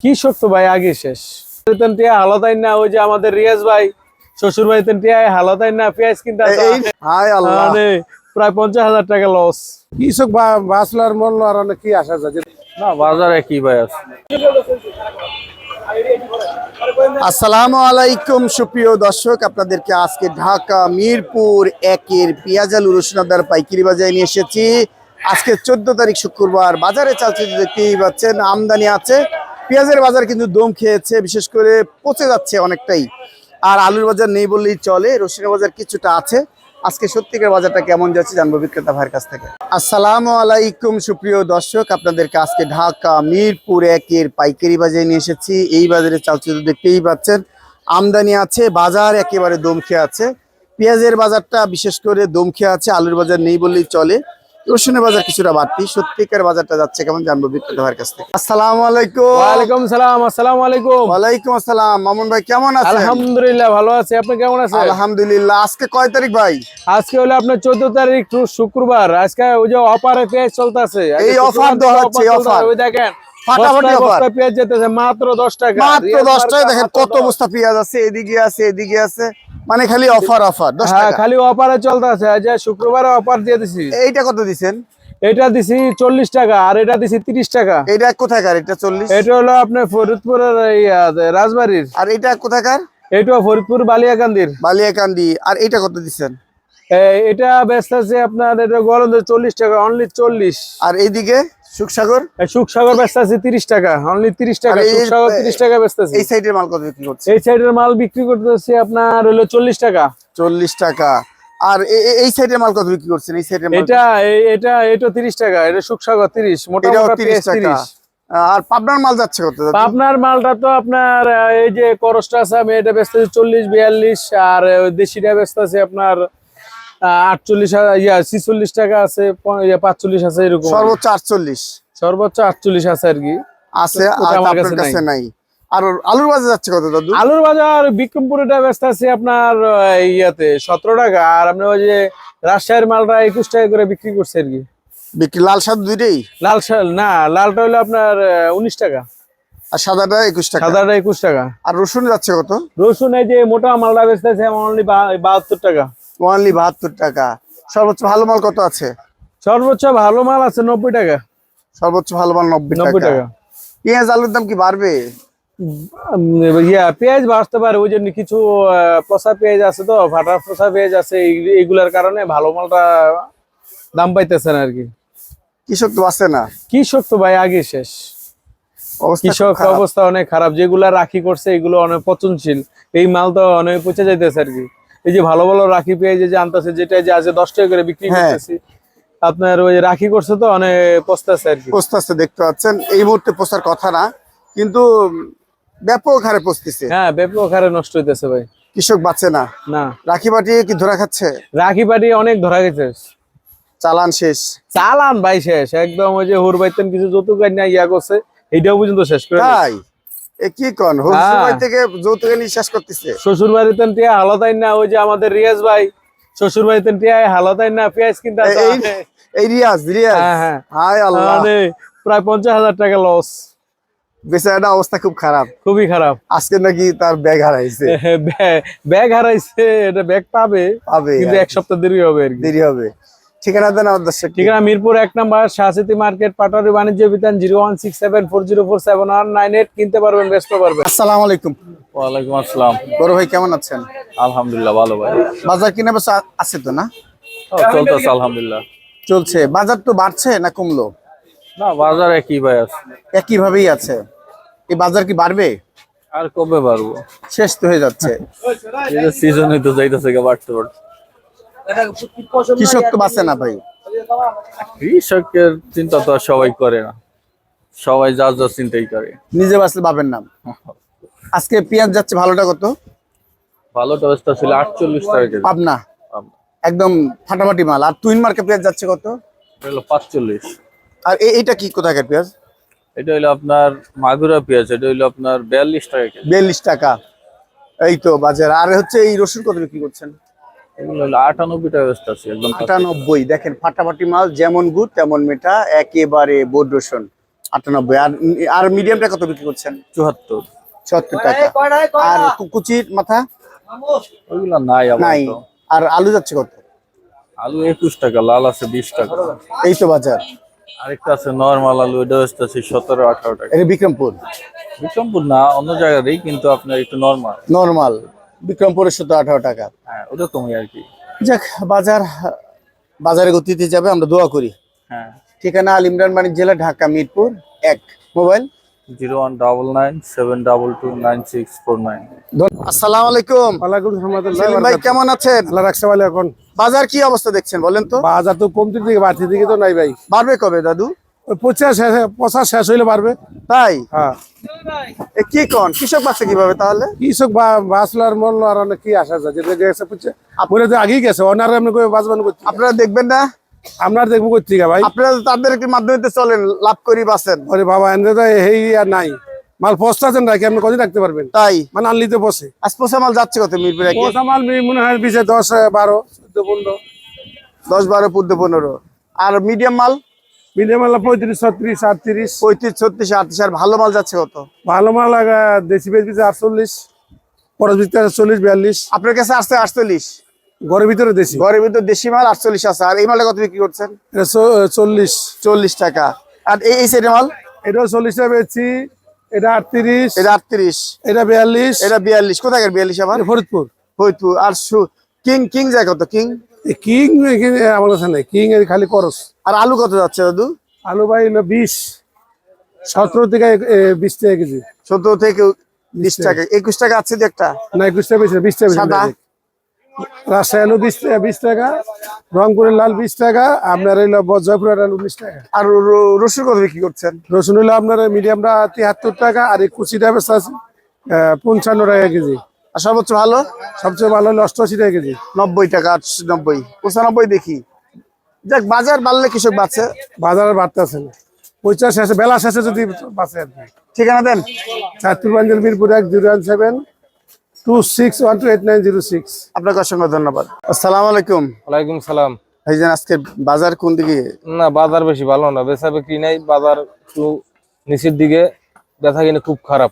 কৃষক তো ভাই আগে শেষ। হালাতাই না, ওই যে আমাদের রিয়াজ ভাই শ্বশুর ভাই হালাতাই না, পেঁয়াজ কিনতে প্রায় 50,000 টাকা লস। কৃষক বাঁচলার মূল্য আর অনেক কি আসা যায় না, বাজারে কি ভাই আছে। আসসালামু আলাইকুম সুপ্রিয় দর্শক, আপনাদেরকে আজকে ঢাকা মিরপুর একের পেঁয়াজ আলু রসুন আদার পাইকারি বাজারে নিয়ে এসেছি। আজকে 14 তারিখ শুক্রবার। বাজারে চালচিত্র দেখতেই পাচ্ছেন, আমদানি আছে। পেঁয়াজের বাজার কিন্তু দম খেয়েছে, বিশেষ করে পচে যাচ্ছে অনেকটাই। আর আলুর বাজার নেই বললেই চলে, রসুনের বাজার কিছুটা আছে। আজকে সত্যিকার বাজারটা কেমন যাচ্ছে জানবো বিক্রেতা ভাইয়ের কাছ থেকে। আসসালামু আলাইকুম সুপ্রিয় দর্শক, আপনাদেরকে আজকে ঢাকা মিরপুর একের পাইকারি বাজারে নিয়ে এসেছি। এই বাজারে চালচিত্র দেখতেই পাচ্ছেন, আমদানি আছে, বাজার একেবারে দম খেয়ে আছে। পেঁয়াজের বাজারটা বিশেষ করে দম খেয়ে আছে, আলুর বাজার নেই বললেই চলে। রসুনের বাজার কিছুটা বাড়তি। সত্যিকার বাজারটা যাচ্ছে কেমন জানবো বিক্রেতা ভাইয়ের কাছ থেকে। আসসালামু আলাইকুম। ওয়ালাইকুম সালাম। আসসালামু আলাইকুম। ওয়ালাইকুম আসসালাম। মামুন ভাই কেমন আছেন? আলহামদুলিল্লাহ ভালো আছি, আপনি কেমন আছেন? আলহামদুলিল্লাহ। আজকে কয় তারিখ ভাই? আজকে হলো আপনার 14 তারিখ শুক্রবার। আজকে ওই যে অফারে পেঁয়াজ চলতেছে, এই অফার দেওয়া হচ্ছে, অফার ওই দেখেন ফাটাফাটি অফার। পেঁয়াজ যেতেছে মাত্র 10 টাকা, মাত্র 10 টাকা। দেখেন কত বস্তা পেঁয়াজ আছে, এদিকে আছে এদিকে আছে, মানে খালি অফার অফার 10 টাকা। খালি অফারে চলতেছে। যে শুক্রবারে অফার দিয়ে দিছি। এইটা কত দিবেন? এটা দিছি 40 টাকা, আর এটা দিছি 30 টাকা। এটা কোথাকার? এটা 40। এটা হলো আপনার ফরিদপুরের রাজবাড়ির। আর এটা কোথাকার? এটা ফরিদপুর বালিয়াকান্দির। বালিয়াকান্দি। আর এটা কত দিবেন? এটা ব্যস্ত আছে আপনার, এটা গরম 40 টাকা, অনলি 40। আর এইদিকে সুখসাগর? সুখসাগর ব্যস্ত আছে 30 টাকা, অনলি 30 টাকা। সুখসাগর 30 টাকা ব্যস্ত আছে। এই সাইডের মাল কত বিক্রি করছে? এই সাইডের মাল বিক্রি করতেছি আপনার হলো 40 টাকা। 40 টাকা। আর এই সাইডের মাল কত বিক্রি করছেন? এই সাইডের মাল এটা 30 টাকা। এটা সুখসাগর 30, মোটামুটি 30 টাকা। আর পাবনার মাল যাচ্ছে কত? পাবনার মালটা তো আপনার এই যে করসটা আছে, আমি এটা ব্যস্ত আছি 40 42, আর দেশিটা ব্যস্ত আছে আপনার 48 46 টাকা আছে, 45 আছে, এরকম। সর্বোচ্চ 48। সর্বোচ্চ 48 আছে আর কি, আছে। আর আপনার কাছে নাই। আর আলুর বাজার যাচ্ছে কত দাদু? আলুর বাজার বিক্রমপুরে ব্যস্ত আছে আপনার 17 টাকা, আর আপনি ওই যে রাজশাহীর মালটা 21 টাকা করে বিক্রি করছে আর কি। বিক্রি লাল সাদা দুইটাই? না, লালটা হলো আপনার 19 টাকা, আর সাদাটা 21 টাকা। সাদাটা 21 টাকা। আর রসুন যাচ্ছে কত? রসুন এই যে মোটা মালটা ব্যস্ত আছে অনলি 72 টাকা। অনলি 72 টাকা। সর্বোচ্চ ভালো মাল কত আছে? সর্বোচ্চ ভালো মাল আছে 90 টাকা। সর্বোচ্চ ভালো মাল 90 টাকা। পেঁয়াজ আলুর দাম কি বাড়বে? পেঁয়াজ বাড়তে পারে, ওই জন্য কিছু পচা পেঁয়াজ আছে, তো ফাটা পচা পেঁয়াজ আছে, এইগুলার কারণে ভালো মালটা দাম পাইতেছে না আর কি। কৃষক তো আছে না। কৃষক তো ভাই আগে শেষ। কৃষক অবস্থা অনেক খারাপ। যেগুলা রাখি করছে এগুলো অনেক পচনশীল, এই মাল তো অনেক পচে যাইতেছে আর কি। এই যে ভালো ভালো রাখি পেঁয়াজ যে আনতেছে, যেটা যে আছে 10 টাকা করে বিক্রি করতেছি, আপনার ওই রাখি করছে তো অনেক পচতেছে আর কি। পচতেছে দেখতে পাচ্ছেন। এই মুহূর্তে পচার কথা না, কিন্তু ব্যাপক হারে পচতেছে। হ্যাঁ, ব্যাপক হারে নষ্ট হইতেছে ভাই। কৃষক বাঁচে না। না, রাখি পাটি কি ধরা খাচ্ছে? রাখি পাটি অনেক ধরা গেছে। চালান শেষ। চালান ভাই শেষ একদম। ওই যে হুর বাইতেন কিছু যৌতুক ইয়া করছে, এইটাও পর্যন্ত শেষ করে। তাই কি কোন শ্বশুর বাড়ি থেকে যৌতুক নিয়ে শেষ করতেছে? শ্বশুর বাড়িতে হালাতাই না, ওই যে আমাদের রিয়াজ ভাই শ্বশুর বাড়িতে হালাতাই না, পেঁয়াজ কিনতে এই রিয়াজ। হ্যাঁ, হায় আল্লাহ। প্রায় 50,000 টাকা লস। বেচারাটা অবস্থা খুব খারাপ, খুবই খারাপ। আজকে নাকি তার ব্যাগ হারাইছে। ব্যাগ হারাইছে, এটা ব্যাগ পাবে কিন্তু 1 সপ্তাহ দেরি হবে আর কি। দেরি হবে। ঠিকানা দেন আমাদের দর্শক। ঠিকানা মিরপুর 1 নম্বর শাহসিতি মার্কেট, পাটোয়ারি বাণিজ্য বিতান, 01674047198। কিনতে পারবেন, বেচতে পারবেন। আসসালামু আলাইকুম। ওয়ালাইকুম আসসালাম। বড় ভাই কেমন আছেন? আলহামদুলিল্লাহ ভালো ভাই। বাজার কিনা বেচা আছে তো না? চলতেছে আলহামদুলিল্লাহ। চলছে। বাজার তো বাড়ছে না কমলো? না, বাজার একই ভাই আছে, একই ভাবেই আছে। এই বাজার কি বাড়বে? আর কবে পারবো, শেষ তো হয়ে যাচ্ছে। সিজনই তো যাইতেছে বাড়তে বাড়তে। কৃষক তো বাঁচে না ভাই। কৃষকের চিন্তা তো আর সবাই করে না, সবাই যা যা চিন্তাই করে। নিজে বাঁচলে পাবেন না। আজকে পেঁয়াজ যাচ্ছে ভালোটা কত? ভালোটা অবস্থা ছিল 48 টাকা কেজি। পাবনা একদম ফাটাফাটি মাল। আর তুইন মার্কে পেঁয়াজ যাচ্ছে কত? এটা হলো 45। আর এইটা কি কোথাকার পেঁয়াজ? এটা হলো আপনার মাগুরা পেঁয়াজ, এটা হলো আপনার 42 টাকা কেজি। 42 টাকা। এই তো বাজার। আর হচ্ছে এই রসুন কত বিক্রি করছেন? এগুলো হলো 98 টাকা অবস্থা আছে একদম। 98। দেখেন ফাটাফাটি মাল, যেমন গুড় তেমন মেটা, একেবারে বোর্ড রসুন। 98। আর আর মিডিয়ামটা কত বিক্রি করছেন? 74। 76 টাকা। আর কুচির মাথা ওইগুলা নাই নাই। আবার। আর আলু যাচ্ছে কত? আলু 21 টাকা, লাল আছে 20 টাকা। এই তো বাজার। আরেকটা আছে নরমাল আলু, এটা হচ্ছে 17-18 টাকা। এটা বিক্রমপুর বিক্রমপুর না, অন্য জায়গাতেই, কিন্তু আপনার একটু নরমাল। নরমাল বিক্রমপুরের 17-18 টাকা। হ্যাঁ, ওরকমই আর কি। যাক, বাজারে গতিতে যাবে, আমরা দোয়া করি। হ্যাঁ। ঠিকানা আল ইমরান মানিক জেলা, ঢাকা মিরপুর 1। মোবাইল 0199729649। আসসালামু আলাইকুম। ওয়ালাইকুম রহমতুল্লাহ সেলিম ভাই কেমন আছেন? আল্লাহ রাখছে ভালো। এখন বাজার কি অবস্থা দেখছেন বলেন তো? বাজার তো কমতির দিকে বাড়তির দিকে তো নাই ভাই। বাড়বে কবে দাদু? ওই পচা শেষ হইলে পারবে। তাই? হ্যাঁ, এ কি কোন কৃষক বাঁচছে কিভাবে তাহলে? কৃষক বাঁচলার মূল্য আর অনেক কি আসা যায়, যেটা গেছে বুঝছে বলে তো আগেই গেছে, অনার এমনি করে বাঁচবেন করতে। আপনারা দেখবেন না? আপনার দেখবো করতে ভাই। আপনারা তো তাদের একটি মাধ্যমে তো চলেন, লাভ করি বাঁচেন। ওরে বাবা, এনে তো এই আর নাই মাল পচতেছেন রাখি, আপনি কদিন রাখতে পারবেন? তাই মানে আনলিতে বসে আজ পোষা মাল যাচ্ছে কত মিরপুর একে? পচা মাল মনে হয় 20, 10, 12, 14, 15। 10, 12, 14, 15। আর মিডিয়াম মাল মিডিয়াম মাল 35, 36, 38। 35, 36, 38। আর ভালো মাল যাচ্ছে কত? ভালো মাল দেশি বেশ 48, পরের ভিতরে 40, 42। আপনার কাছে আসছে 48, ঘরের ভিতরে দেশি ঘরের ভিতর দেশি মাল 48 আছে। আর এই মালটা কত বিক্রি করছেন? এটা 40। 40 টাকা। আর এই সাইডের মাল এটাও 40 টাকা বেচছি। এটা 38, এটা 38, এটা 42, এটা 42। কোথায় 42 আবার? এটা ফরিদপুর। ফরিদপুর। আর কিং যায় কত? কিং কিং আমার কাছে নাই, কিং এর খালি করস। আর আলু কত যাচ্ছে দাদু? আলু ভাই হলো 20, 17 থেকে 20 টাকা কেজি। 17 থেকে 20 টাকা। 21 টাকা আছে যে একটা না 21 টাকা বেশি, 20 টাকা সাদা। বেশি। রাজশাহী আলু 20 টাকা, রংপুরের লাল 20 টাকা, আপনার হইলো জয়পুরের আলু 19 টাকা। আর রসুন কত বিক্রি করছেন? রসুন হইলো আপনার মিডিয়ামটা 73 টাকা, আর এই কুচিটা বেচা আছে 55 টাকা কেজি। আর সর্বোচ্চ ভালো সবচেয়ে ভালো হলো 88 টাকা কেজি। 90 টাকা, 90, 95 দেখি। যাক, বাজার বাড়লে কৃষক বাঁচে। বাজারে বাড়তেছে না, 50 শেষে বেলা শেষে যদি বাঁচে আর কি। ঠিকানা দেন। চাঁদপুর বাঞ্জল মিরপুর 1, 01726128906। আপনাকে অসংখ্য ধন্যবাদ। আসসালামু আলাইকুম। ওয়ালাইকুম সালাম। ভাইজান, আজকে বাজার কোন দিকে? না, বাজার বেশি ভালো না, বেচা বিক্রি নাই, বাজার একটু নিচের দিকে, বেচা কিনে খুব খারাপ।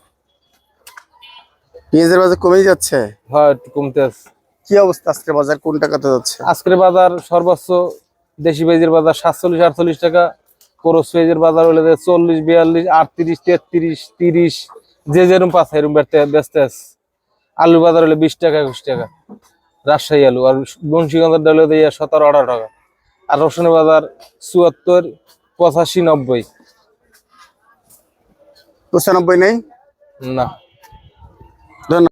পেঁয়াজের বাজার কমে যাচ্ছে। হয়, একটু কমতে আছে। কি অবস্থা আজকে বাজার কোন টাকাতে যাচ্ছে? আজকের বাজার সর্বোচ্চ দেশি পেঁয়াজের বাজার 47, 48 টাকা। করস পেঁয়াজের বাজার হলে 40, 42, 38, 33, 30, যে যেরকম পাচ্ছে এরকম ব্যস্ত আছে। আলুর বাজার হলে 20 টাকা, 21 টাকা রাজশাহী আলু। আর বংশীগঞ্জের ডাল হলে 17, 18 টাকা। আর রসুনের বাজার 74, 85, 90। 95 নেই? না।